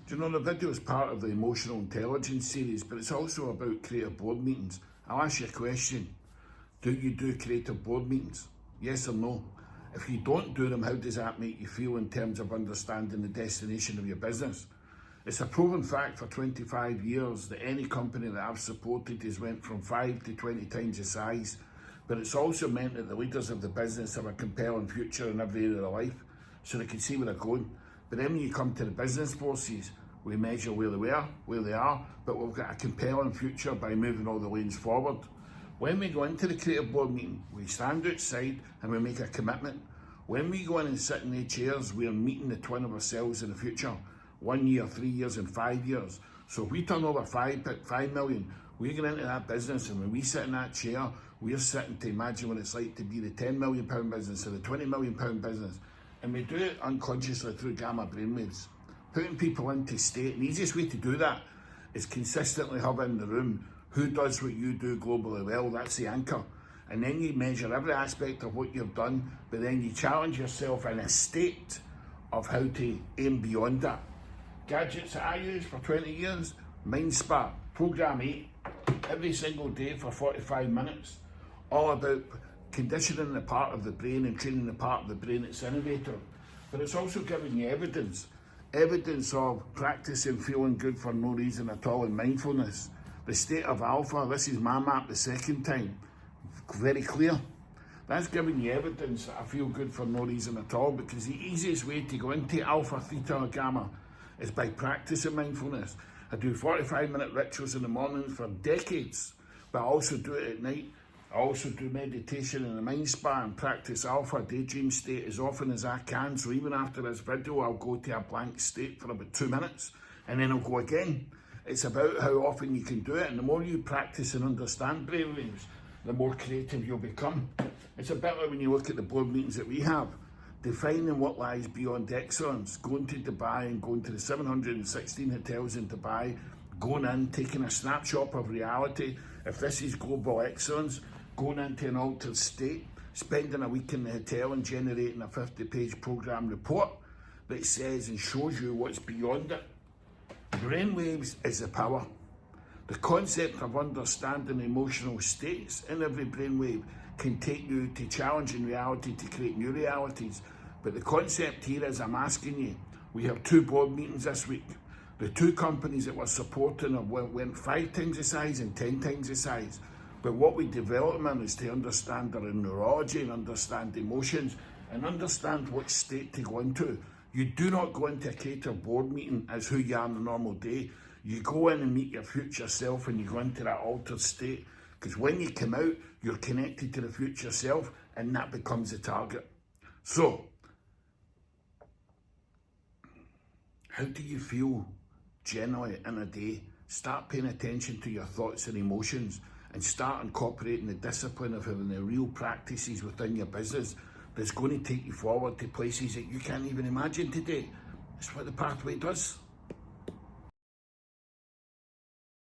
Do you know, the video is part of the emotional intelligence series, but it's also about creative board meetings. I'll ask you a question. Do you do creative board meetings? Yes or no? If you don't do them, how does that make you feel in terms of understanding the destination of your business? It's a proven fact for 25 years that any company that I've supported has went from 5 to 20 times the size, but it's also meant that the leaders of the business have a compelling future in every area of their life, so they can see where they're going. But then when you come to the business forces, we measure where they were, where they are, but we've got a compelling future by moving all the lanes forward. When we go into the creative board meeting, we stand outside and we make a commitment. When we go in and sit in the chairs, we are meeting the twin of ourselves in the future. 1 year, 3 years and 5 years. So if we turn over 5 million, we get into that business, and when we sit in that chair, we're sitting to imagine what it's like to be the £10 million business or the £20 million business. And we do it unconsciously through gamma brainwaves. Putting people into state, and the easiest way to do that is consistently have in the room who does what you do globally well. That's the anchor. And then you measure every aspect of what you've done, but then you challenge yourself in a state of how to aim beyond that. Gadgets that I use for 20 years, Mind Spa, Program 8, every single day for 45 minutes, all about conditioning the part of the brain and training the part of the brain that's innovative. But it's also giving you evidence of practicing feeling good for no reason at all in mindfulness. The state of alpha, this is my map the second time, very clear. That's giving you evidence that I feel good for no reason at all, because the easiest way to go into alpha, theta or gamma is by practicing mindfulness. I do 45-minute rituals in the morning for decades, but I also do it at night. I also do meditation in the Mind Spa and practice alpha daydream state as often as I can. So even after this video, I'll go to a blank state for about 2 minutes and then I'll go again. It's about how often you can do it, and the more you practice and understand brainwaves, the more creative you'll become. It's a bit like when you look at the board meetings that we have, defining what lies beyond excellence, going to Dubai and going to the 716 hotels in Dubai, going in, taking a snapshot of reality. If this is global excellence, going into an altered state, spending a week in the hotel and generating a 50-page program report that says and shows you what's beyond it. Brainwaves is the power. The concept of understanding emotional states in every brainwave can take you to challenging reality to create new realities. But the concept here is, I'm asking you, we have 2 board meetings this week. The 2 companies that we're supporting went 5 times the size and 10 times the size. But what we develop them in is to understand their neurology and understand emotions and understand what state to go into. You do not go into a creative board meeting as who you are on a normal day. You go in and meet your future self, and you go into that altered state. Because when you come out, you're connected to the future self, and that becomes the target. So, how do you feel generally in a day? Start paying attention to your thoughts and emotions, and start incorporating the discipline of having the real practices within your business that's going to take you forward to places that you can't even imagine today. That's what the pathway does.